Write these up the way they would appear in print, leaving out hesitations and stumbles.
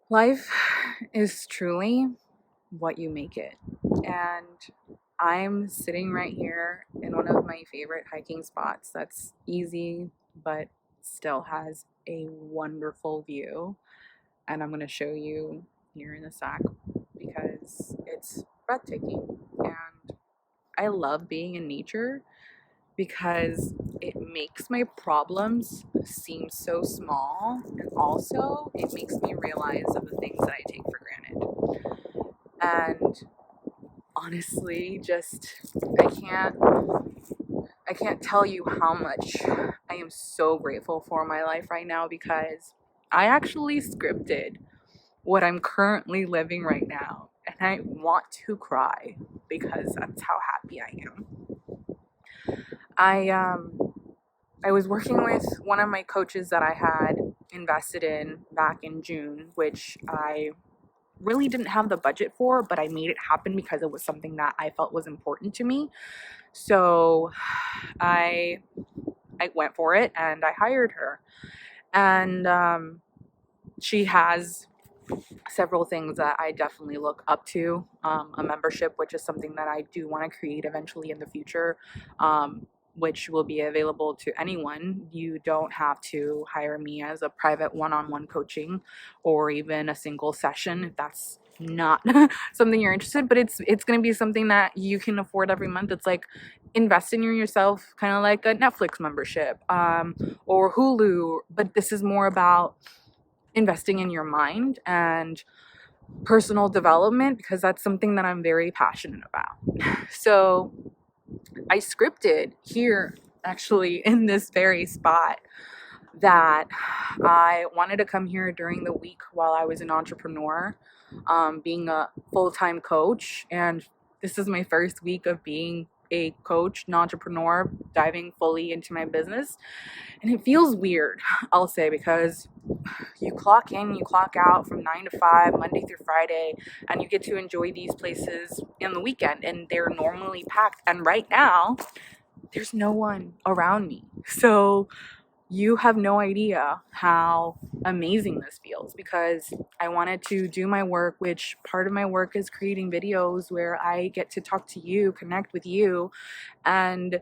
Life is truly what you make it. And I'm sitting right here in one of my favorite hiking spots that's easy, but still has a wonderful view. And I'm going to show you here in a sec because it's breathtaking. And I love being in nature because it makes my problems seem so small, and also it makes me realize of the things that I take for granted. And honestly, just I can't I can't tell you how much I am so grateful for my life right now, because I actually scripted what I'm currently living right now, and I want to cry because that's how happy I am. I was working with one of my coaches that I had invested in back in June, which I really didn't have the budget for, but I made it happen because it was something that I felt was important to me. So I I went for it and I hired her. And she has several things that I definitely look up to. A membership, which is something that I do want to create eventually in the future, which will be available to anyone. You don't have to hire me as a private one-on-one coaching or even a single session if that's not something you're interested in. But it's going to be something that you can afford every month. It's like investing in yourself, kind of like a Netflix membership, or Hulu, but this is more about investing in your mind and personal development, because that's something that I'm very passionate about. So I scripted here, actually, in this very spot, that I wanted to come here during the week while I was an entrepreneur, being a full-time coach. And this is my first week of being a coach, an entrepreneur, diving fully into my business. And it feels weird, I'll say, because you clock in, you clock out from 9 to 5, Monday through Friday, and you get to enjoy these places in the weekend, and they're normally packed. And right now, there's no one around me. So you have no idea how amazing this feels, because I wanted to do my work, which part of my work is creating videos where I get to talk to you, connect with you, and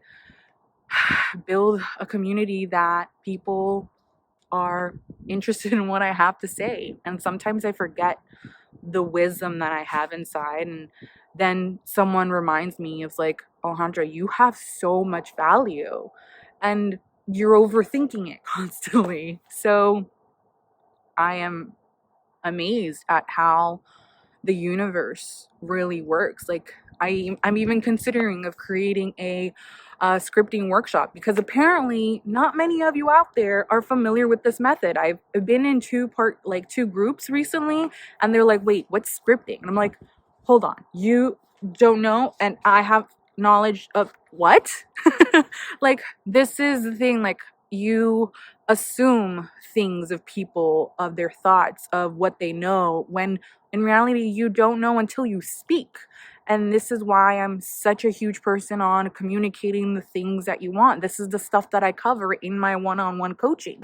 build a community that people are interested in what I have to say. And sometimes I forget the wisdom that I have inside. And then someone reminds me, it's like, Alejandra, you have so much value and you're overthinking it constantly. So I am amazed at how the universe really works. Like I'm even considering of creating a scripting workshop, because apparently not many of you out there are familiar with this method. I've been in two groups recently, and they're like, wait, what's scripting? And I'm like, hold on, you don't know and I have knowledge of what? Like, this is the thing. Like, you assume things of people, of their thoughts, of what they know, when in reality, you don't know until you speak. And this is why I'm such a huge person on communicating the things that you want. This is the stuff that I cover in my one-on-one coaching.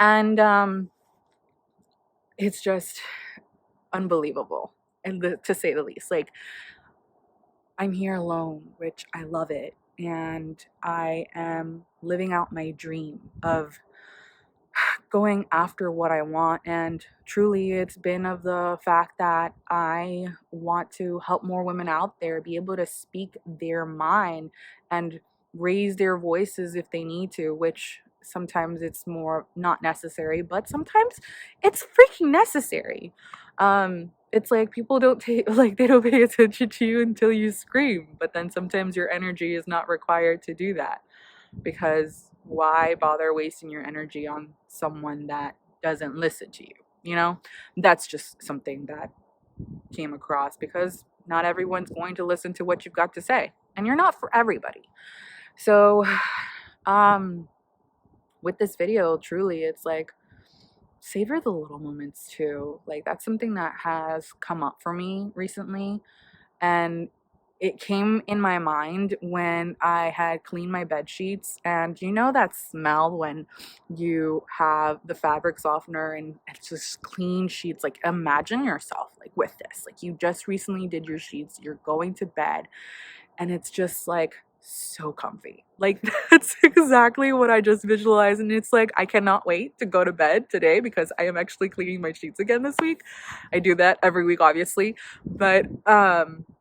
And it's just unbelievable, and to say the least. Like, I'm here alone, which I love it. And I am living out my dream of going after what I want. And truly, it's been of the fact that I want to help more women out there be able to speak their mind and raise their voices if they need to, which sometimes it's more not necessary, but sometimes it's freaking necessary. It's like people don't take, like, they don't pay attention to you until you scream, but then sometimes your energy is not required to do that, because why bother wasting your energy on someone that doesn't listen to you? You know, that's just something that came across, because not everyone's going to listen to what you've got to say, and you're not for everybody. So, with this video, truly, it's like, savor the little moments too. Like, that's something that has come up for me recently, and it came in my mind when I had cleaned my bed sheets, and you know that smell when you have the fabric softener and it's just clean sheets. Like, imagine yourself like with this, like you just recently did your sheets, you're going to bed, and it's just like so comfy. Like that's exactly what I just visualized, and it's like I cannot wait to go to bed today because I am actually cleaning my sheets again this week. I do that every week obviously, but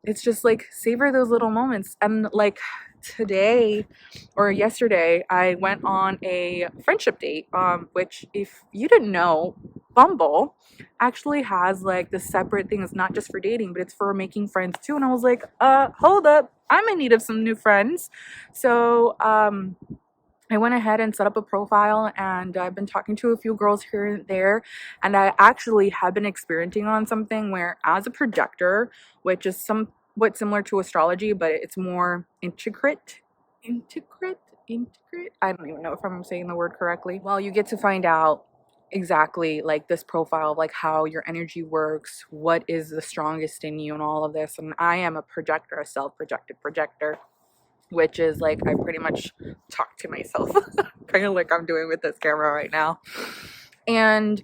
it's just like savor those little moments. And like today or yesterday I went on a friendship date, which if you didn't know, Bumble actually has like the separate thing. It's not just for dating, but it's for making friends too. And I was like, hold up, I'm in need of some new friends. So I went ahead and set up a profile, and I've been talking to a few girls here and there. And I actually have been experimenting on something where, as a projector, which is somewhat similar to astrology, but it's more integrate. I don't even know if I'm saying the word correctly. Well, you get to find out exactly like this profile of like how your energy works, what is the strongest in you, and all of this. And I am a projector, a self-projected projector, which is like I pretty much talk to myself kind of like I'm doing with this camera right now. And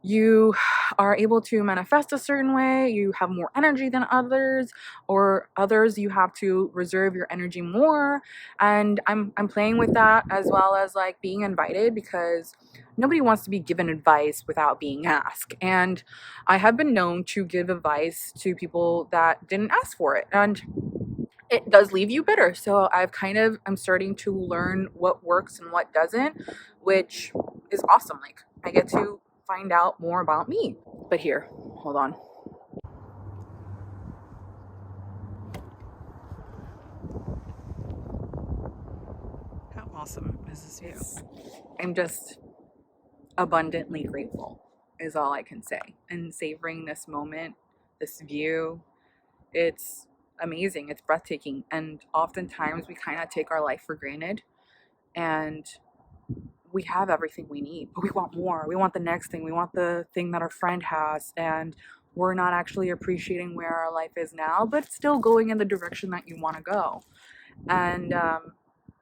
you are able to manifest a certain way, you have more energy than others, or others you have to reserve your energy more. And I'm playing with that, as well as like being invited, because nobody wants to be given advice without being asked. And I have been known to give advice to people that didn't ask for it, and it does leave you bitter. So I'm starting to learn what works and what doesn't, which is awesome. Like I get to find out more about me. But here, hold on. How awesome is this view? I'm just abundantly grateful is all I can say. And savoring this moment, this view, it's amazing. It's breathtaking. And oftentimes we kind of take our life for granted, and we have everything we need, but we want more. We want the next thing. We want the thing that our friend has, and we're not actually appreciating where our life is now, but still going in the direction that you want to go. And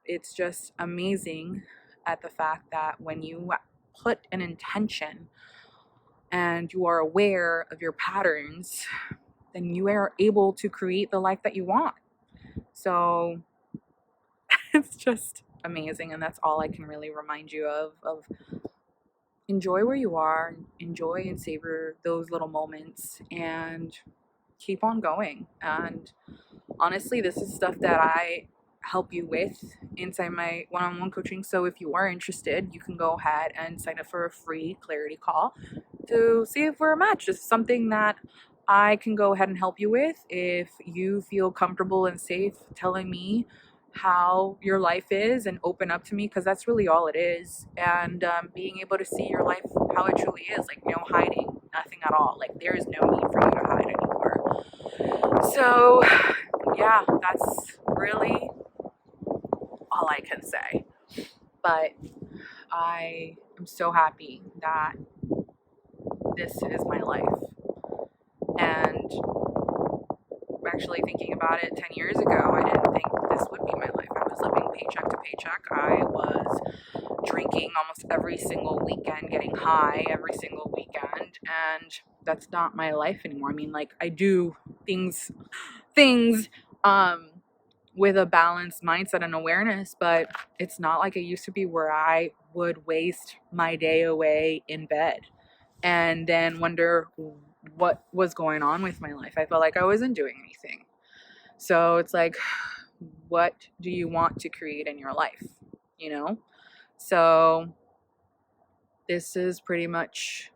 it's just amazing at the fact that when you put an intention and you are aware of your patterns, then you are able to create the life that you want. So it's just amazing, and that's all I can really remind you of enjoy where you are, enjoy and savor those little moments, and keep on going. And honestly, this is stuff that I help you with inside my one-on-one coaching. So if you are interested, you can go ahead and sign up for a free clarity call to see if we're a match. It's something that I can go ahead and help you with if you feel comfortable and safe telling me how your life is and open up to me, because that's really all it is. And being able to see your life how it truly is, like no hiding, nothing at all. Like there is no need for you to hide anymore. So yeah, that's really all I can say. But I am so happy that this is my life. And actually thinking about it, 10 years ago, I didn't think this would be my life. I was living paycheck to paycheck. I was drinking almost every single weekend, getting high every single weekend, and that's not my life anymore. I mean, like I do things with a balanced mindset and awareness, but it's not like it used to be, where I would waste my day away in bed and then wonder what was going on with my life. I felt like I wasn't doing anything. So it's like, what do you want to create in your life? You know? So this is pretty much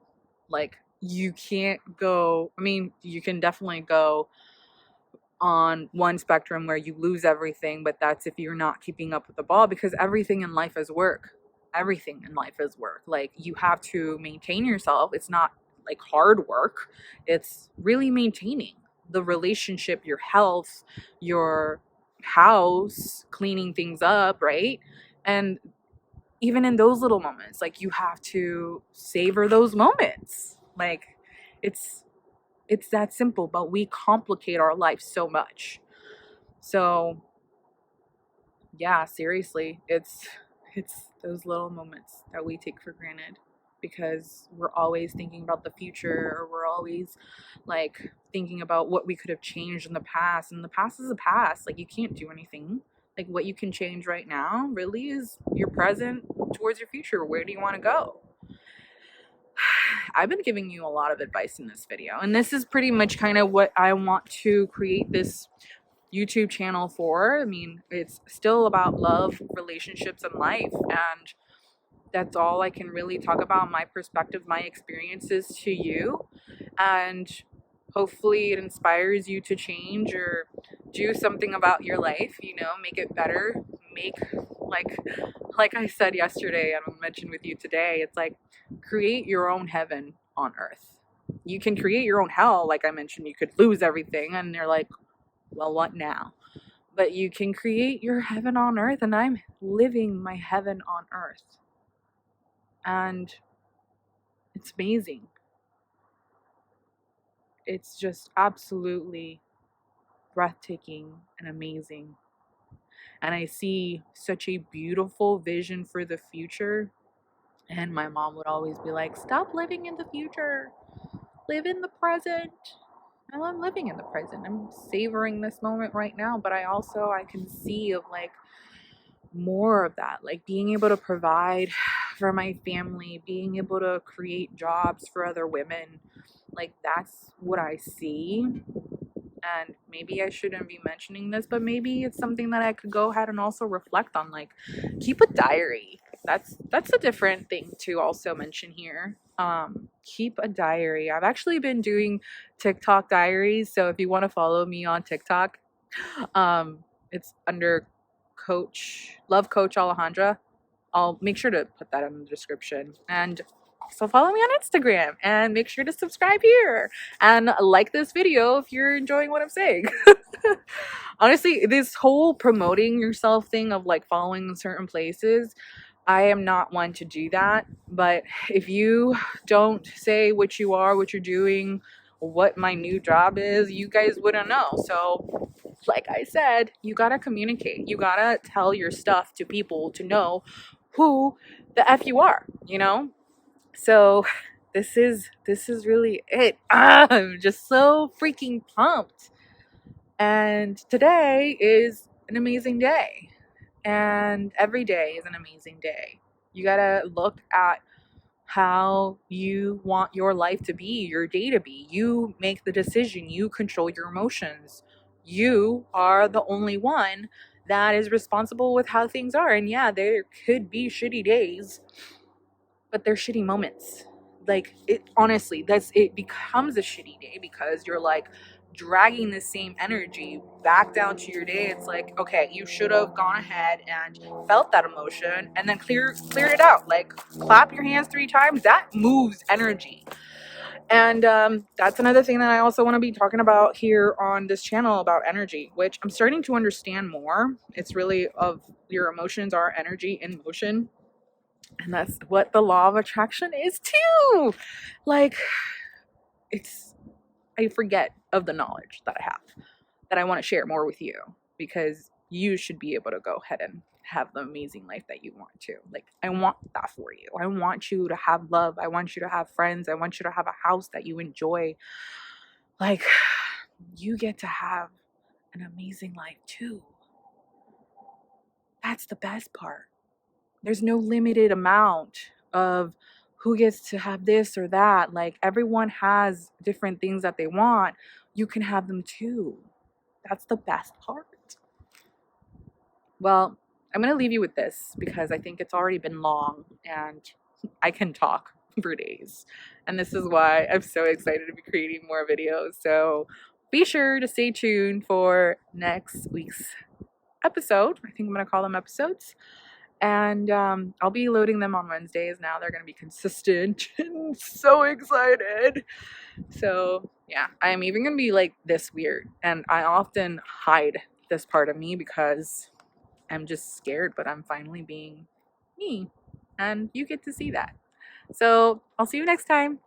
like, you can't go, I mean, you can definitely go on one spectrum where you lose everything, but that's if you're not keeping up with the ball, because everything in life is work. Everything in life is work. Like you have to maintain yourself. It's not like hard work. It's really maintaining the relationship, your health, your house, cleaning things up, right? And even in those little moments, like you have to savor those moments. Like it's that simple, but we complicate our life so much. So yeah, seriously, it's those little moments that we take for granted because we're always thinking about the future, or we're always like thinking about what we could have changed in the past, and the past is the past. Like, you can't do anything. Like, what you can change right now really is your present towards your future. Where do you want to go? I've been giving you a lot of advice in this video, and this is pretty much kind of what I want to create this YouTube channel for. I mean, it's still about love, relationships, and life, and that's all I can really talk about, my perspective, my experiences to you, and hopefully it inspires you to change or do something about your life, make it better, make like like I said yesterday and I mentioned with you today, it's like create your own heaven on earth. You can create your own hell, like I mentioned, you could lose everything and you're like, well, what now? But you can create your heaven on earth, and I'm living my heaven on earth. And it's amazing. It's just absolutely breathtaking and amazing. And I see such a beautiful vision for the future. And my mom would always be like, stop living in the future, live in the present. And I'm living in the present. I'm savoring this moment right now, but I can see of like more of that, like being able to provide for my family, being able to create jobs for other women. Like, that's what I see. And maybe I shouldn't be mentioning this, but maybe it's something that I could go ahead and also reflect on. Like, keep a diary. That's a different thing to also mention here. Keep a diary. I've actually been doing TikTok diaries, so if you want to follow me on TikTok, it's under Love Coach Alejandra. I'll make sure to put that in the description. And also follow me on Instagram and make sure to subscribe here and like this video if you're enjoying what I'm saying. Honestly, this whole promoting yourself thing of like following certain places, I am not one to do that. But if you don't say what you are, what you're doing, what my new job is, you guys wouldn't know. So like I said, you gotta communicate. You gotta tell your stuff to people to know who the F you are, So this is really it. I'm just so freaking pumped. And today is an amazing day. And every day is an amazing day. You gotta look at how you want your life to be, your day to be. You make the decision, you control your emotions. You are the only one that is responsible with how things are. And yeah, there could be shitty days, but they're shitty moments. Like, it honestly, it becomes a shitty day because you're like dragging the same energy back down to your day. It's like, okay, you should have gone ahead and felt that emotion and then cleared it out. Like, clap your hands 3 times, that moves energy. And that's another thing that I also want to be talking about here on this channel about energy, which I'm starting to understand more. It's really of your emotions are energy in motion. And that's what the law of attraction is too. Like, I forget of the knowledge that I have, that I want to share more with you, because you should be able to go ahead and have the amazing life that you want to. Like, I want that for you. I want you to have love. I want you to have friends. I want you to have a house that you enjoy. Like, you get to have an amazing life too. That's the best part. There's no limited amount of who gets to have this or that. Like, everyone has different things that they want. You can have them too. That's the best part. Well, I'm going to leave you with this because I think it's already been long and I can talk for days. And this is why I'm so excited to be creating more videos. So be sure to stay tuned for next week's episode. I think I'm going to call them episodes. And I'll be loading them on Wednesdays now. They're going to be consistent. I'm so excited. So yeah, I'm even going to be like this weird. And I often hide this part of me because I'm just scared, but I'm finally being me. And you get to see that. So I'll see you next time.